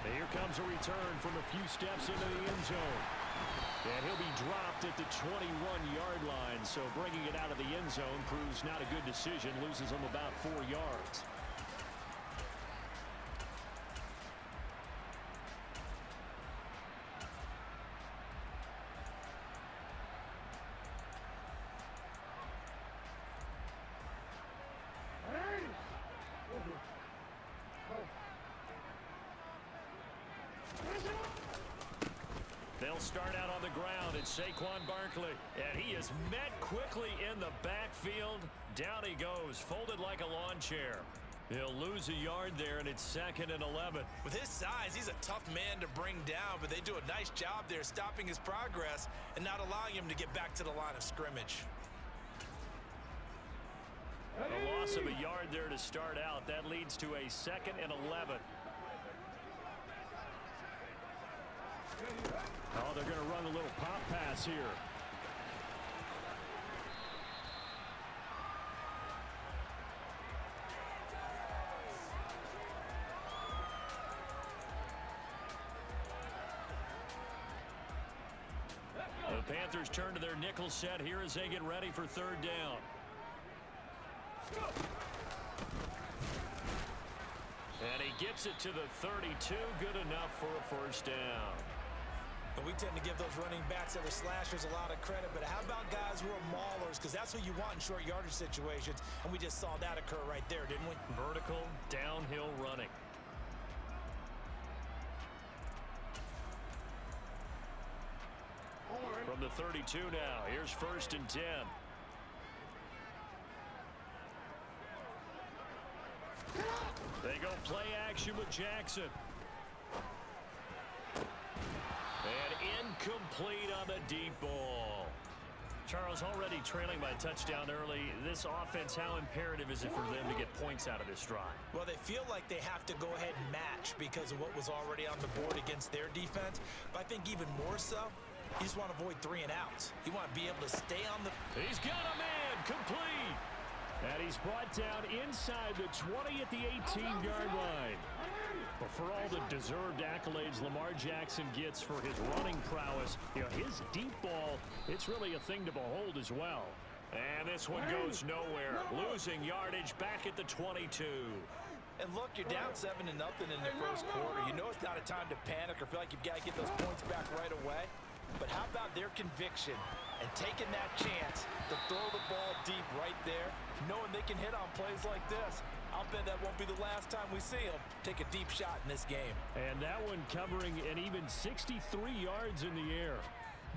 And here comes a return from a few steps into the end zone. And he'll be dropped at the 21-yard line. So bringing it out of the end zone proves not a good decision. Loses him about 4 yards. They'll start out on the ground. It's Saquon Barkley. And he is met quickly in the backfield. Down he goes, folded like a lawn chair. He'll lose a yard there, and it's 2nd and 11. With his size, he's a tough man to bring down, but they do a nice job there stopping his progress and not allowing him to get back to the line of scrimmage. A loss of a yard there to start out. That leads to a 2nd and 11. Oh, they're going to run a little pop pass here. The Panthers turn to their nickel set here as they get ready for 3rd down. And he gets it to the 32. Good enough for a 1st down. But we tend to give those running backs that are slashers a lot of credit. But how about guys who are maulers? Because that's what you want in short yardage situations. And we just saw that occur right there, didn't we? Vertical, downhill running. From the 32 now. Here's 1st and 10. They go play action with Jackson. And incomplete on the deep ball. Charles, already trailing by a touchdown early. This offense, how imperative is it for them to get points out of this drive? Well, they feel like they have to go ahead and match because of what was already on the board against their defense. But I think even more so, you just want to avoid 3 and outs. You want to be able to stay on the... He's got a man, complete. And he's brought down inside the 20 at the 18-yard line. But for all the deserved accolades Lamar Jackson gets for his running prowess, his deep ball, it's really a thing to behold as well. And this one goes nowhere. Losing yardage back at the 22. And look, you're down 7-0 in the 1st quarter. You know it's not a time to panic or feel like you've got to get those points back right away. But how about their conviction and taking that chance to throw the ball deep right there, knowing they can hit on plays like this? I'll bet that won't be the last time we see them take a deep shot in this game. And that one covering an even 63 yards in the air.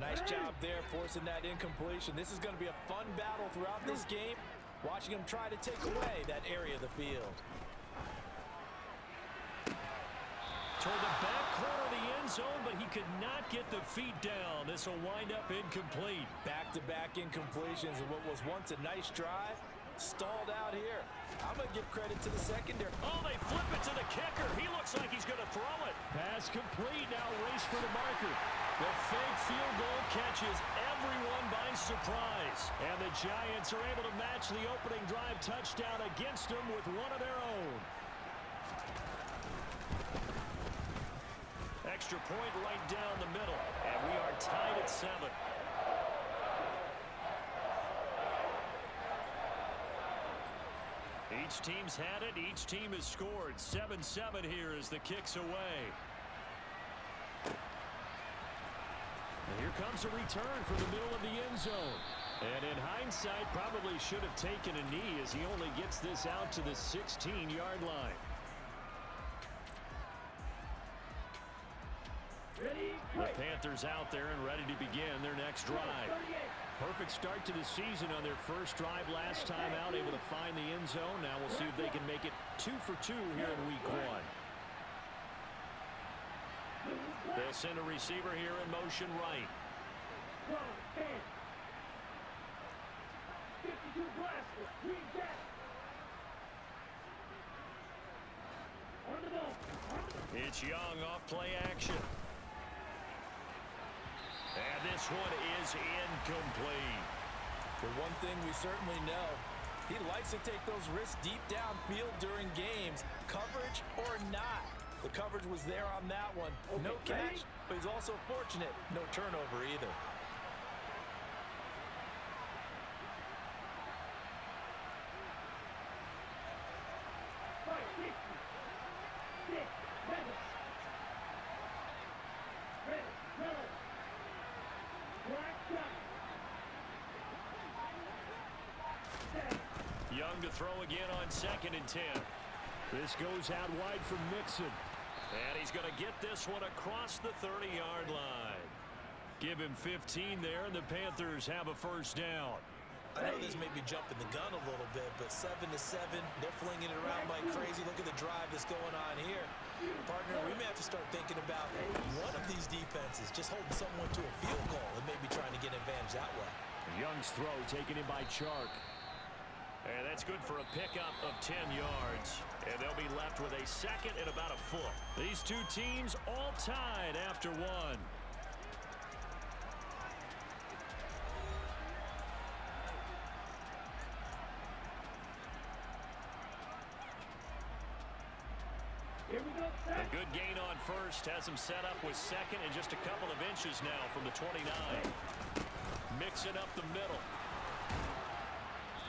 Nice job there forcing that incompletion. This is going to be a fun battle throughout this game, watching them try to take away that area of the field. Toward the back corner of the end zone, but he could not get the feet down. This will wind up incomplete. Back-to-back incompletions of what was once a nice drive. Stalled out here. I'm going to give credit to the secondary. Oh, they flip it to the kicker. He looks like he's going to throw it. Pass complete. Now race for the marker. The fake field goal catches everyone by surprise. And the Giants are able to match the opening drive touchdown against them with one of their own. Extra point right down the middle. And we are tied at 7. Each team's had it. Each team has scored. 7-7 here as the kick's away. And here comes a return from the middle of the end zone. And in hindsight, probably should have taken a knee as he only gets this out to the 16-yard line. The Panthers out there and ready to begin their next drive. Perfect start to the season on their first drive last time out, able to find the end zone. Now we'll see if they can make it 2 for 2 here in week 1. They'll send a receiver here in motion right. 52 blaster, read that. On the ball. It's Young off play action. And this one is incomplete. The one thing we certainly know, he likes to take those risks deep downfield during games, coverage or not. The coverage was there on that one. No catch, but he's also fortunate. No turnover either. Young to throw again on 2nd and 10. This goes out wide for Mixon. And he's going to get this one across the 30-yard line. Give him 15 there, and the Panthers have a first down. I know this may be jumping the gun a little bit, but 7-7, they're flinging it around like crazy. Look at the drive that's going on here. Partner, we may have to start thinking about one of these defenses just holding someone to a field goal and maybe trying to get an advantage that way. Young's throw taken in by Chark. And that's good for a pickup of 10 yards. And they'll be left with a 2nd and about a foot. These two teams all tied after one. Here we go, A good gain on first has him set up with 2nd and just a couple of inches now from the 29. Mixing up the middle.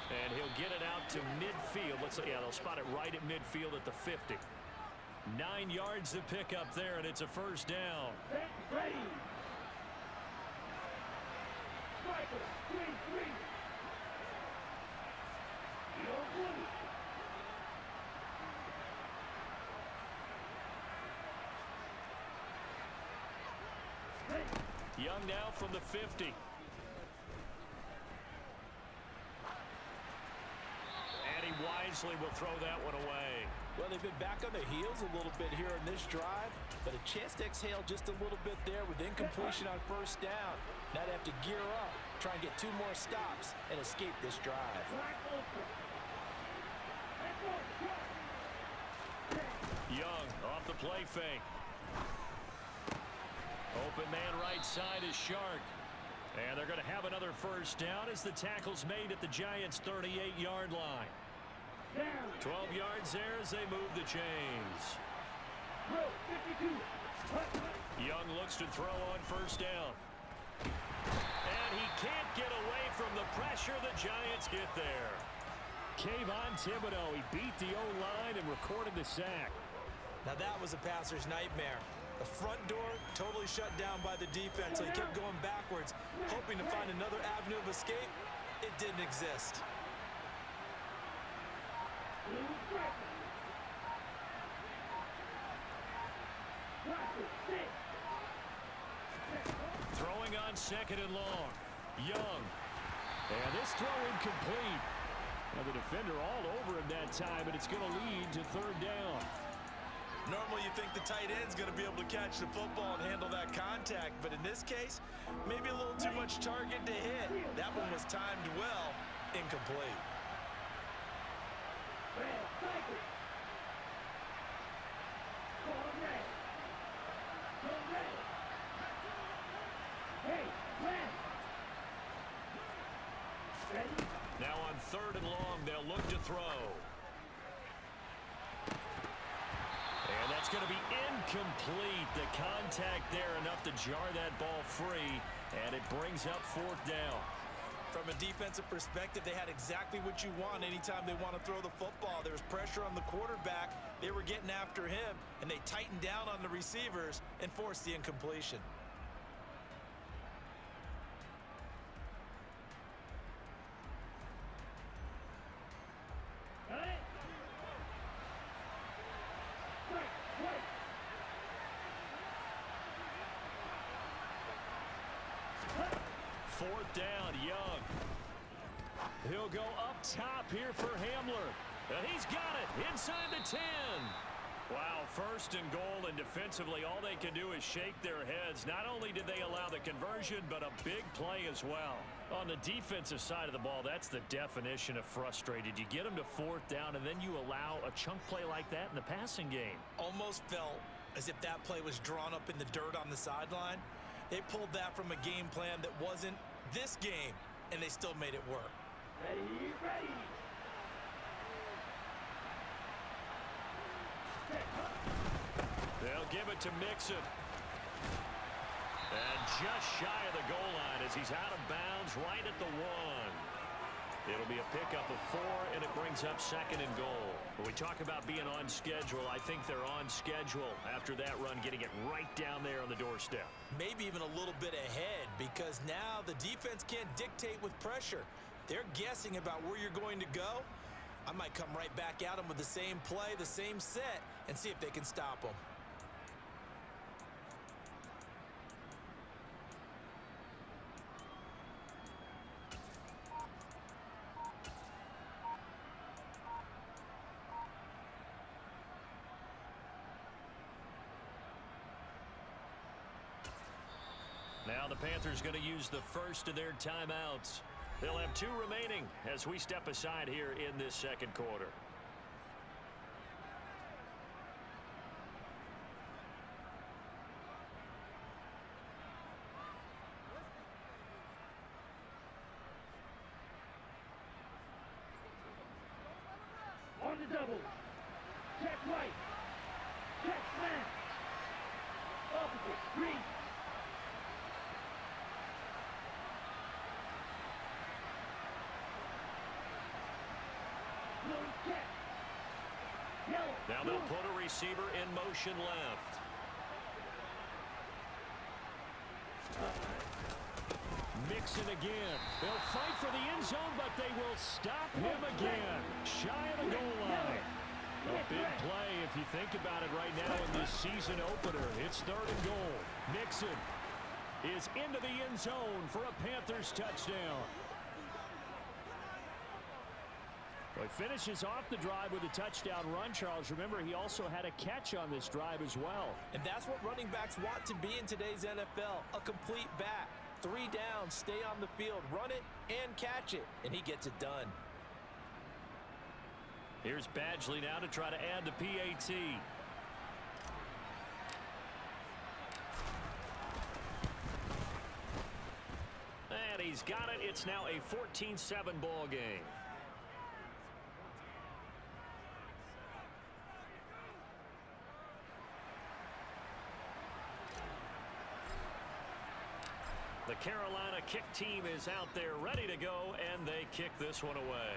And he'll get it out to midfield. They'll spot it right at midfield at the 50. 9 yards to pick up there, and it's a first down. Set, ready. Striker, 3-3. Your blue. Young now from the 50. And he wisely will throw that one away. Well, they've been back on their heels a little bit here in this drive, but a chance to exhale just a little bit there with incompletion on first down. Now they have to gear up, try and get 2 more stops, and escape this drive. Young off the play fake. Open man right side is Shark. And they're going to have another first down as the tackle's made at the Giants' 38-yard line. 12 yards there as they move the chains. Young looks to throw on first down. And he can't get away from the pressure. The Giants get there. Kayvon Thibodeau, he beat the O-line and recorded the sack. Now that was a passer's nightmare. The front door totally shut down by the defense, so he kept going backwards, hoping to find another avenue of escape. It didn't exist. Throwing on 2nd and long. Young. And this throw incomplete. Now the defender all over him that time, and it's going to lead to 3rd down. Normally you think the tight end's going to be able to catch the football and handle that contact, but in this case, maybe a little too much target to hit. That one was timed well, incomplete. Now on 3rd and long, they'll look to throw. And that's going to be incomplete. The contact there enough to jar that ball free, and it brings up 4th down. From a defensive perspective, they had exactly what you want anytime they want to throw the football. There was pressure on the quarterback. They were getting after him, and they tightened down on the receivers and forced the incompletion. Fourth down, Young. He'll go up top here for Hamler. And he's got it inside the 10. Wow, 1st and goal, and defensively all they can do is shake their heads. Not only did they allow the conversion, but a big play as well. On the defensive side of the ball, that's the definition of frustrated. You get them to 4th down, and then you allow a chunk play like that in the passing game. Almost felt as if that play was drawn up in the dirt on the sideline. They pulled that from a game plan that wasn't this game, and they still made it work. Ready, ready. it to Mixon. And just shy of the goal line as he's out of bounds right at the 1. It'll be a pickup of 4, and it brings up 2nd and goal. When we talk about being on schedule, I think they're on schedule after that run, getting it right down there on the doorstep. Maybe even a little bit ahead, because now the defense can't dictate with pressure. They're guessing about where you're going to go. I might come right back at them with the same play, the same set, and see if they can stop them. Now the Panthers going to use the first of their timeouts. They'll have 2 remaining as we step aside here in this 2nd quarter. On the double. Check right. Check slant. Opposite. Green. Now they'll put a receiver in motion left. Mixon again. They'll fight for the end zone, but they will stop him again. Shy of the goal line. A big play if you think about it right now in this season opener. It's 3rd and goal. Mixon is into the end zone for a Panthers touchdown. Well, he finishes off the drive with a touchdown run, Charles. Remember, he also had a catch on this drive as well. And that's what running backs want to be in today's NFL, a complete back. 3 down, stay on the field, run it, and catch it, and he gets it done. Here's Badgley now to try to add the PAT. And he's got it. It's now a 14-7 ball game. The Carolina kick team is out there ready to go, and they kick this one away.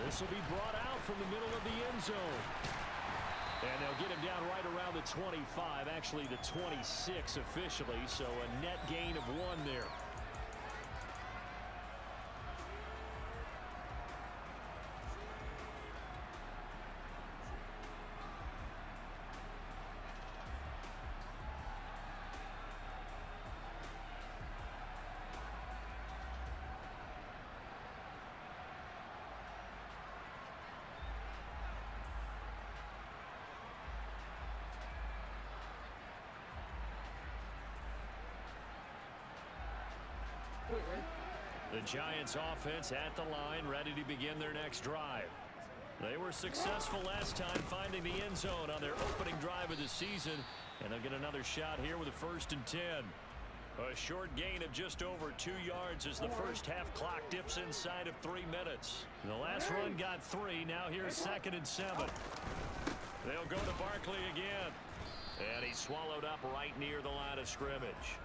This will be brought out from the middle of the end zone. And they'll get him down right around the 25, actually the 26 officially, so a net gain of 1 there. The Giants offense at the line, ready to begin their next drive. They were successful last time finding the end zone on their opening drive of the season, and they'll get another shot here with a 1st and 10. A short gain of just over 2 yards as the first half clock dips inside of 3 minutes. The last run got 3. Now here's 2nd and 7. They'll go to Barkley again. And he's swallowed up right near the line of scrimmage.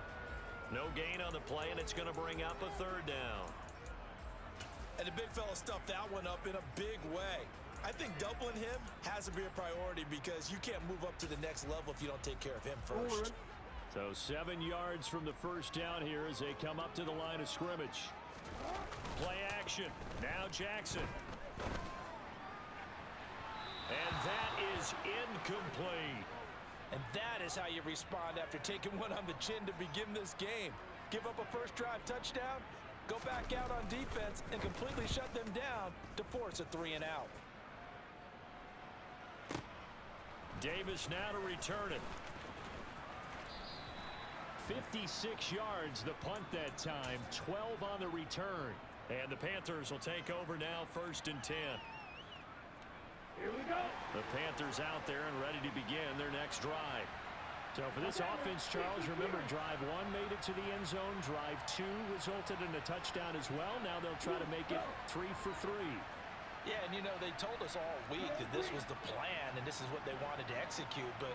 No gain on the play, and it's going to bring up a 3rd down. And the big fella stuffed that one up in a big way. I think doubling him has to be a priority because you can't move up to the next level if you don't take care of him first. So 7 yards from the first down here as they come up to the line of scrimmage. Play action. Now Jackson. And that is incomplete. And that is how you respond after taking one on the chin to begin this game. Give up a first drive touchdown, go back out on defense, and completely shut them down to force a 3 and out. Davis now to return it. 56 yards the punt that time, 12 on the return. And the Panthers will take over now, 1st and 10. Here we go. The Panthers out there and ready to begin their next drive. So for this offense, Charles, remember drive 1 made it to the end zone. Drive 2 resulted in a touchdown as well. Now they'll try to make it 3 for 3. Yeah, and you know, they told us all week that this was the plan and this is what they wanted to execute, but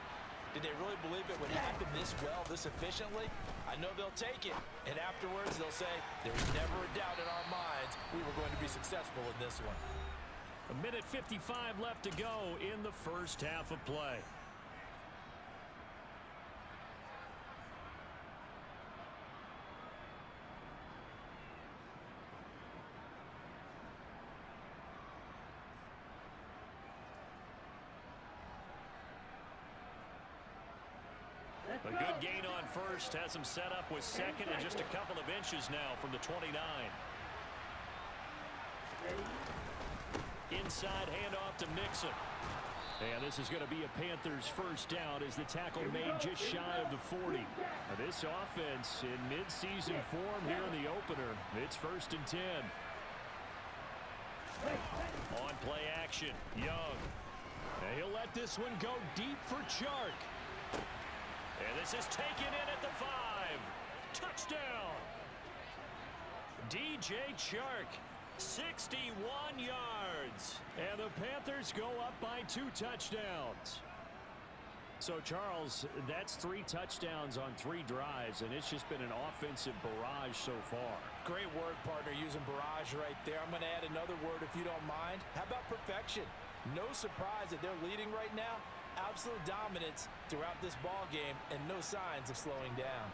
did they really believe it would happen this well, this efficiently? I know they'll take it, and afterwards they'll say, there was never a doubt in our minds we were going to be successful in this one. A minute 55 left to go in the first half of play. A good gain on first has him set up with second and just a couple of inches now from the 29. Inside handoff to Mixon. And this is going to be a Panthers first down as the tackle made just shy of the 40. Now this offense in midseason form here in the opener. It's 1st and 10. On play action, Young. And he'll let this one go deep for Chark. And this is taken in at the 5. Touchdown. DJ Chark, 61 yards. And the Panthers go up by 2 touchdowns. So, Charles, that's 3 touchdowns on 3 drives, and it's just been an offensive barrage so far. Great word, partner, using barrage right there. I'm going to add another word if you don't mind. How about perfection? No surprise that they're leading right now. Absolute dominance throughout this ball game and no signs of slowing down.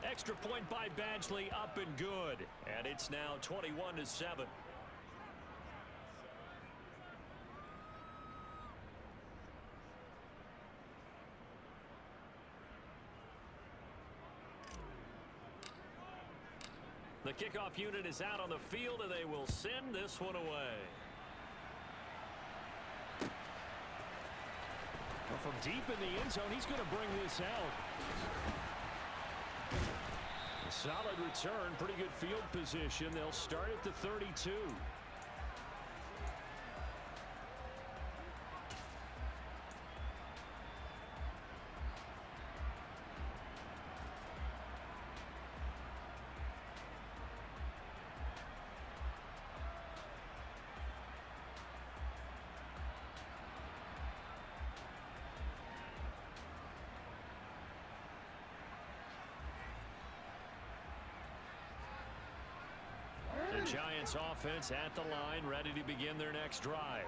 Extra point by Badgley, up and good. And it's now 21-7. The kickoff unit is out on the field, and they will send this one away. Well, from deep in the end zone, he's going to bring this out. A solid return, pretty good field position. They'll start at the 32. Giants offense at the line, ready to begin their next drive.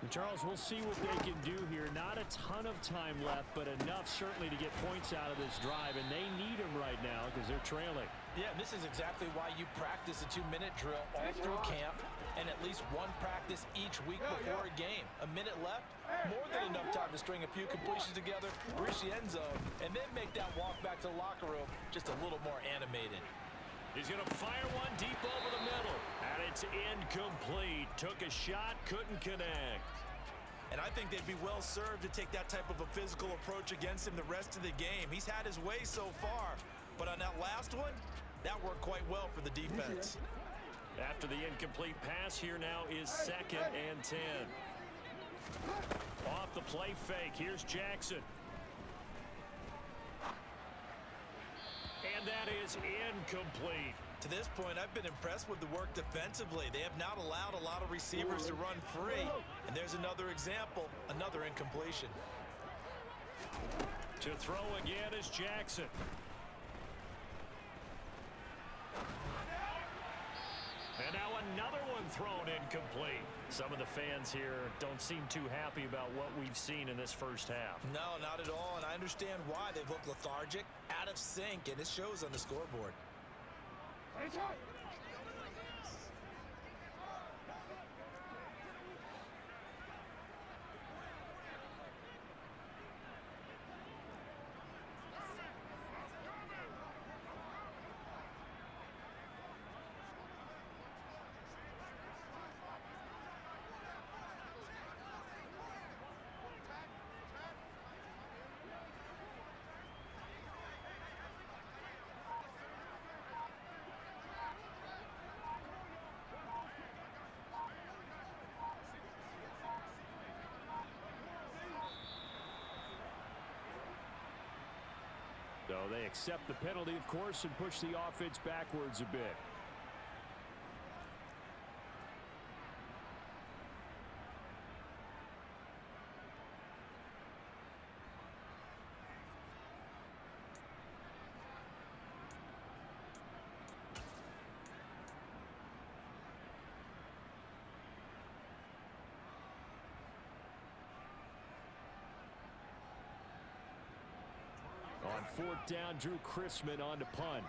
And Charles, we'll see what they can do here. Not a ton of time left, but enough certainly to get points out of this drive, and they need them right now because they're trailing. Yeah, this is exactly why you practice a 2-minute drill all through camp and at least one practice each week before a game. A minute left, more than enough time to string a few completions together, reach the end zone, and then make that walk back to the locker room just a little more animated. He's going to fire one deep over the middle. And it's incomplete. Took a shot, couldn't connect. And I think they'd be well served to take that type of a physical approach against him the rest of the game. He's had his way so far. But on that last one, that worked quite well for the defense. After the incomplete pass, here now is 2nd and 10. Off the play fake, here's Jackson. And that is incomplete. To this point, I've been impressed with the work defensively. They have not allowed a lot of receivers to run free. And there's another example, another incompletion. To throw again is Jackson. And now another one thrown incomplete. Some of the fans here don't seem too happy about what we've seen in this first half. No, not at all, and I understand why. They've looked lethargic, out of sync, and it shows on the scoreboard. So they accept the penalty, of course, and push the offense backwards a bit. On fourth down, Drew Chrisman on to punt.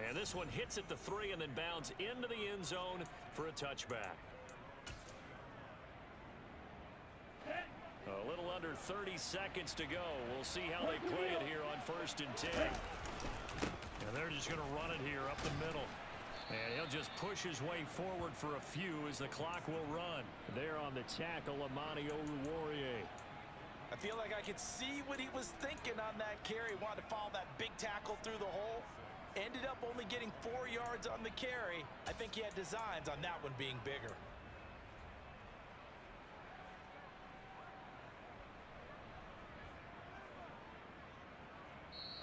And this one hits at the 3 and then bounds into the end zone for a touchback. A little under 30 seconds to go. We'll see how they play it here on 1st and 10. And they're just going to run it here up the middle. And he'll just push his way forward for a few as the clock will run. There on the tackle, Amani Oruwariye. I feel like I could see what he was thinking on that carry. Wanted to follow that big tackle through the hole. Ended up only getting 4 yards on the carry. I think he had designs on that one being bigger.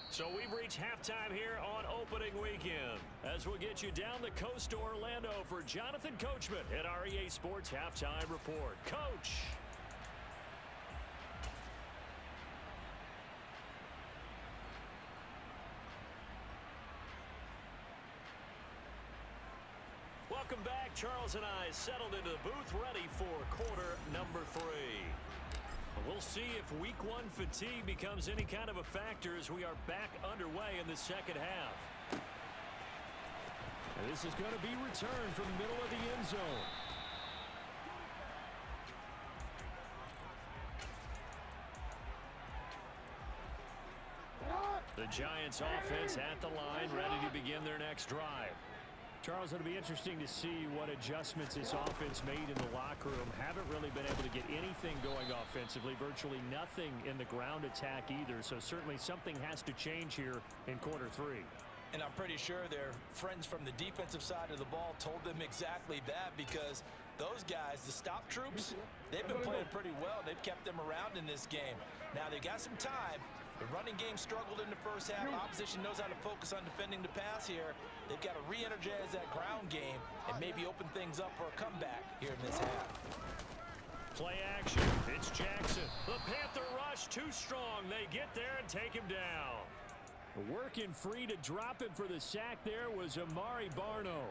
So we've reached halftime here on opening weekend. As we'll get you down the coast to Orlando for Jonathan Coachman at our EA Sports Halftime Report. Coach. Welcome back. Charles and I settled into the booth ready for quarter number 3. We'll see if week 1 fatigue becomes any kind of a factor as we are back underway in the second half. And this is going to be returned from the middle of the end zone. The Giants offense at the line, ready to begin their next drive. Charles, it'll be interesting to see what adjustments this offense made in the locker room. Haven't really been able to get anything going offensively, virtually nothing in the ground attack either. So certainly something has to change here in quarter 3. And I'm pretty sure their friends from the defensive side of the ball told them exactly that, because those guys, the stop troops, they've been playing pretty well. They've kept them around in this game. Now they got some time. The running game struggled in the first half. Opposition knows how to focus on defending the pass here. They've got to re-energize that ground game and maybe open things up for a comeback here in this half. Play action. It's Jackson. The Panther rush too strong. They get there and take him down. Working free to drop him for the sack there was Amari Barno.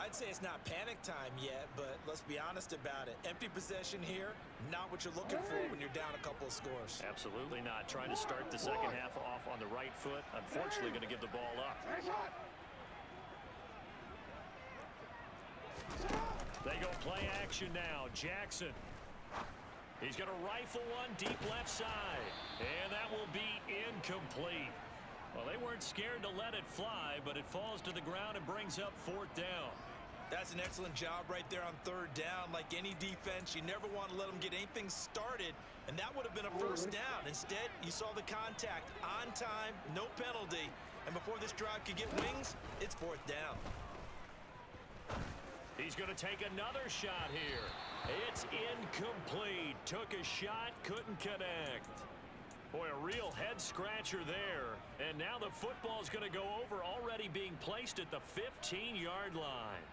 I'd say it's not panic time yet, but let's be honest about it. Empty possession here, not what you're looking for when you're down a couple of scores. Absolutely not. Trying to start the second half off on the right foot. Unfortunately, going to give the ball up. They go play action now. Jackson. He's going to rifle one deep left side. And that will be incomplete. Well, they weren't scared to let it fly, but it falls to the ground and brings up 4th down. That's an excellent job right there on 3rd down. Like any defense, you never want to let them get anything started, and that would have been a 1st down. Instead, you saw the contact on time, no penalty, and before this drive could get wings, it's 4th down. He's going to take another shot here. It's incomplete. Took a shot, couldn't connect. Boy, a real head-scratcher there. And now the football's going to go over, already being placed at the 15-yard line.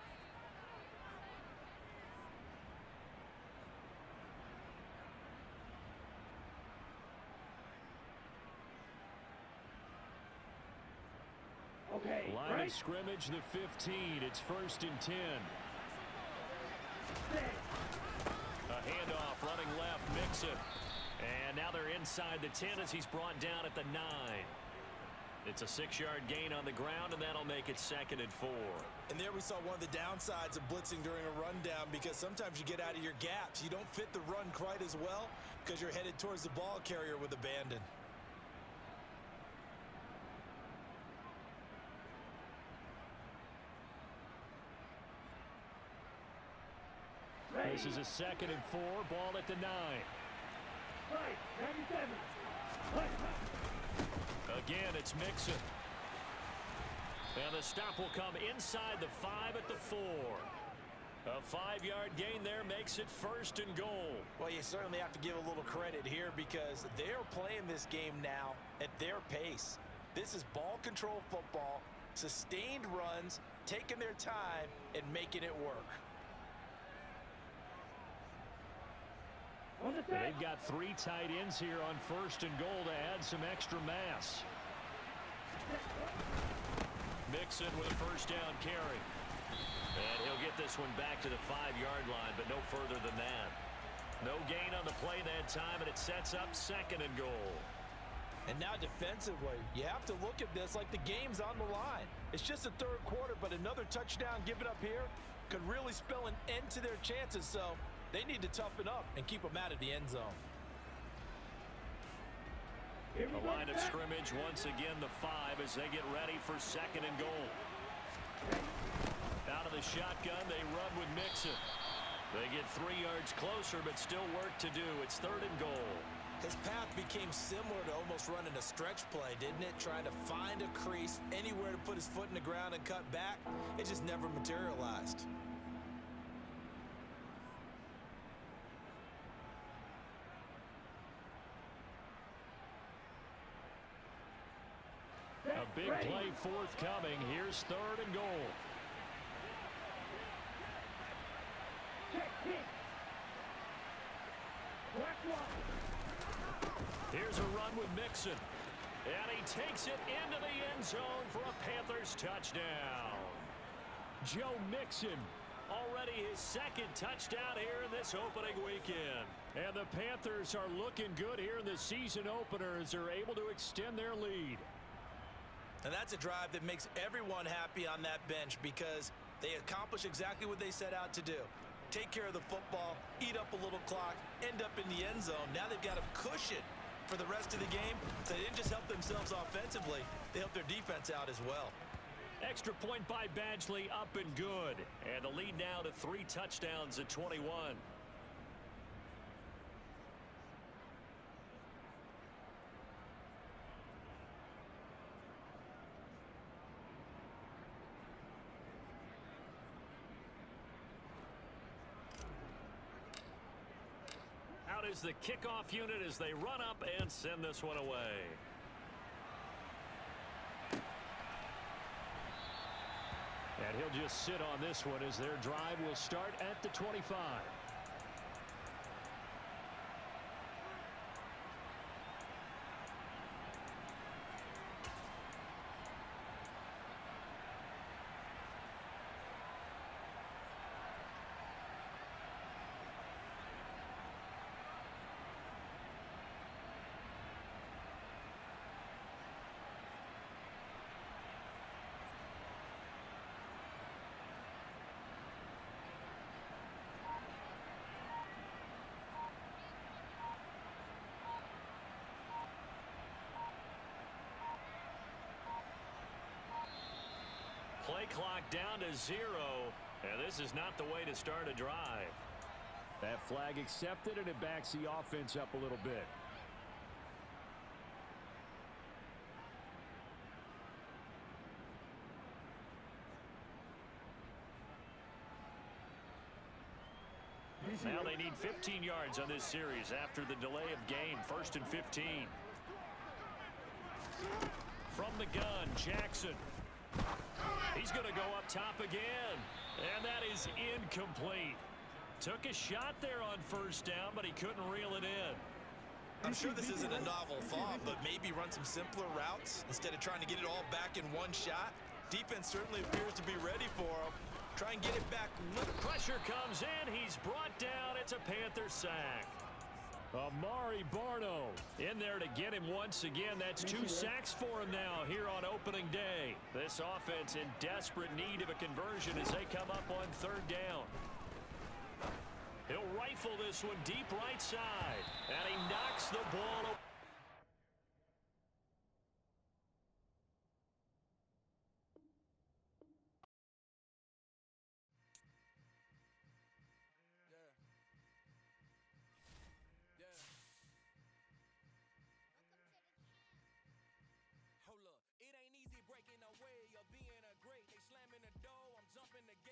Okay, Line right? of scrimmage, the 15. It's 1st and 10. A handoff, running left, Mixon. And now they're inside the 10 as he's brought down at the 9. It's a 6-yard gain on the ground, and that'll make it 2nd and 4. And there we saw one of the downsides of blitzing during a rundown, because sometimes you get out of your gaps. You don't fit the run quite as well because you're headed towards the ball carrier with abandon. This is a 2nd and 4, ball at the 9. Right, 97. Again, it's Mixon. And the stop will come inside the 5 at the 4. A 5-yard gain there makes it 1st and goal. Well, you certainly have to give a little credit here because they're playing this game now at their pace. This is ball control football, sustained runs, taking their time and making it work. They've got 3 tight ends here on 1st and goal to add some extra mass. Mixon with a 1st down carry. And he'll get this one back to the 5-yard line, but no further than that. No gain on the play that time, and it sets up 2nd and goal. And now defensively, you have to look at this like the game's on the line. It's just the 3rd quarter, but another touchdown given up here could really spell an end to their chances, so they need to toughen up and keep them out of the end zone. The line of scrimmage once again the 5 as they get ready for 2nd and goal. Out of the shotgun, they run with Mixon. They get 3 yards closer, but still work to do. It's 3rd and goal. His path became similar to almost running a stretch play, didn't it? Trying to find a crease, anywhere to put his foot in the ground and cut back. It just never materialized. A big play forthcoming. Here's 3rd and goal. Here's a run with Mixon. And he takes it into the end zone for a Panthers touchdown. Joe Mixon, already his 2nd touchdown here in this opening weekend. And the Panthers are looking good here in the season opener as they're able to extend their lead. And that's a drive that makes everyone happy on that bench because they accomplish exactly what they set out to do. Take care of the football, eat up a little clock, end up in the end zone. Now they've got a cushion for the rest of the game. So they didn't just help themselves offensively, they helped their defense out as well. Extra point by Badgley, up and good. And the lead now to 3 touchdowns at 21. Out is the kickoff unit as they run up and send this one away. And he'll just sit on this one as their drive will start at the 25. Play clock down to 0, and this is not the way to start a drive. That flag accepted, and it backs the offense up a little bit. Now they need 15 yards on this series after the delay of game. 1st and 15. From the gun, Jackson. He's going to go up top again, and that is incomplete. Took a shot there on 1st down, but he couldn't reel it in. I'm sure this isn't a novel thought, but maybe run some simpler routes instead of trying to get it all back in one shot. Defense certainly appears to be ready for him. Try and get it back. Pressure comes in. He's brought down. It's a Panther sack. Amari Barno in there to get him once again. That's 2 sacks for him now here on opening day. This offense in desperate need of a conversion as they come up on 3rd down. He'll rifle this one deep right side, and he knocks the ball